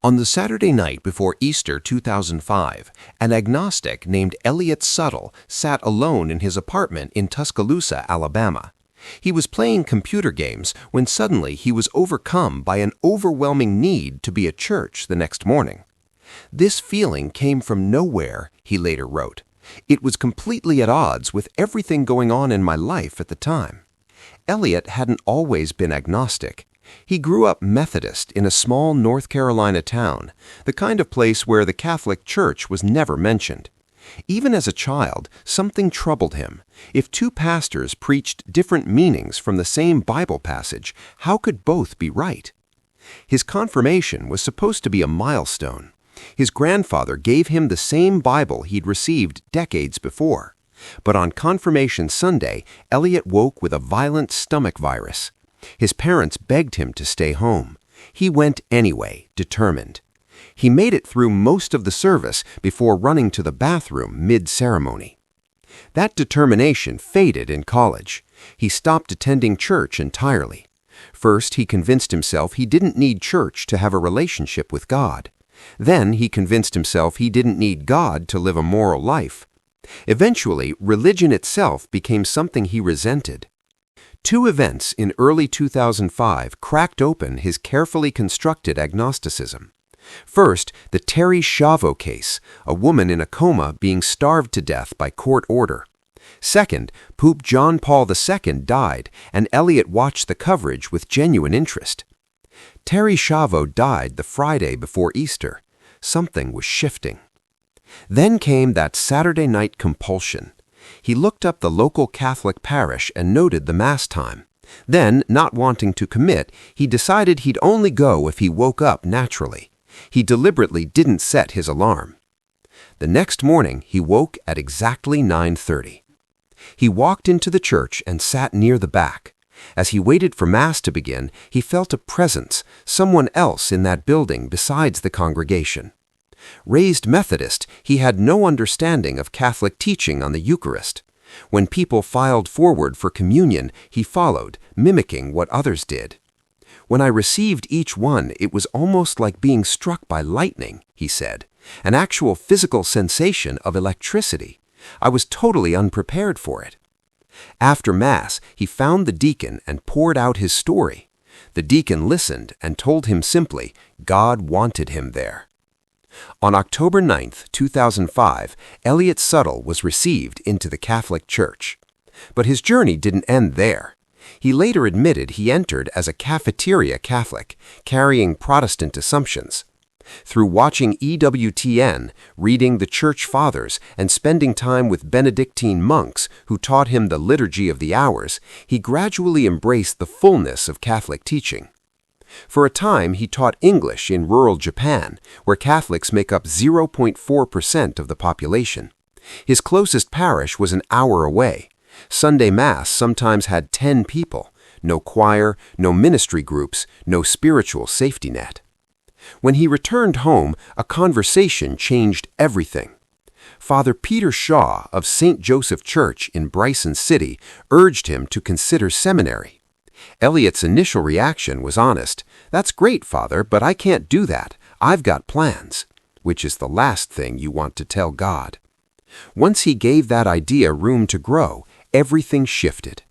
On the Saturday night before Easter 2005, an agnostic named Elliott Suttle sat alone in his apartment in Tuscaloosa, Alabama. He was playing computer games when suddenly he was overcome by an overwhelming need to be at church the next morning. This feeling came from nowhere, he later wrote. It was completely at odds with everything going on in my life at the time. Elliott hadn't always been agnostic. He grew up Methodist in a small North Carolina town, the kind of place where the Catholic Church was never mentioned. Even as a child, something troubled him. If two pastors preached different meanings from the same Bible passage, how could both be right? His confirmation was supposed to be a milestone. His grandfather gave him the same Bible he'd received decades before. But on Confirmation Sunday, Elliott woke with a violent stomach virus. His parents begged him to stay home. He went anyway, determined. He made it through most of the service before running to the bathroom mid-ceremony. That determination faded in college. He stopped attending church entirely. First, he convinced himself he didn't need church to have a relationship with God. Then he convinced himself he didn't need God to live a moral life. Eventually, religion itself became something he resented. Two events in early 2005 cracked open his carefully constructed agnosticism. First, the Terry Schiavo case, a woman in a coma being starved to death by court order. Second, Pope John Paul II died, and Elliott watched the coverage with genuine interest. Terry Schiavo died the Friday before Easter. Something was shifting. Then came that Saturday night compulsion. He looked up the local Catholic parish and noted the Mass time. Then, not wanting to commit, he decided he'd only go if he woke up naturally. He deliberately didn't set his alarm. The next morning, he woke at exactly 9:30. He walked into the church and sat near the back. As he waited for Mass to begin, he felt a presence, someone else in that building besides the congregation. Raised Methodist, he had no understanding of Catholic teaching on the Eucharist. When people filed forward for communion, he followed, mimicking what others did. When I received each one, it was almost like being struck by lightning, he said, an actual physical sensation of electricity. I was totally unprepared for it. After Mass, he found the deacon and poured out his story. The deacon listened and told him simply, God wanted him there. On October 9, 2005, Elliott Suttle was received into the Catholic Church. But his journey didn't end there. He later admitted he entered as a cafeteria Catholic, carrying Protestant assumptions. Through watching EWTN, reading the Church Fathers, and spending time with Benedictine monks who taught him the Liturgy of the Hours, he gradually embraced the fullness of Catholic teaching. For a time, he taught English in rural Japan, where Catholics make up 0.4% of the population. His closest parish was an hour away. Sunday Mass sometimes had 10 people. No choir, no ministry groups, no spiritual safety net. When he returned home, a conversation changed everything. Father Peter Shaw of St. Joseph Church in Bryson City urged him to consider seminary. Elliott's initial reaction was honest. That's great, Father, but I can't do that. I've got plans, which is the last thing you want to tell God. Once he gave that idea room to grow, everything shifted.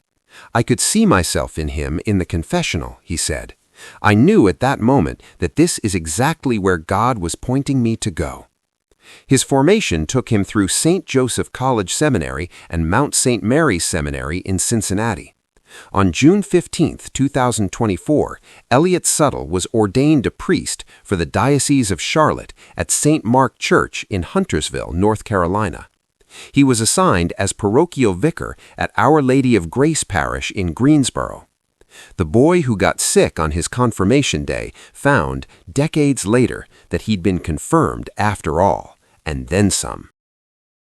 I could see myself in him in the confessional, he said. I knew at that moment that this is exactly where God was pointing me to go. His formation took him through St. Joseph College Seminary and Mount St. Mary's Seminary in Cincinnati. On June 15, 2024, Elliott Suttle was ordained a priest for the Diocese of Charlotte at St. Mark Church in Huntersville, North Carolina. He was assigned as parochial vicar at Our Lady of Grace Parish in Greensboro. The boy who got sick on his confirmation day found, decades later, that he'd been confirmed after all, and then some.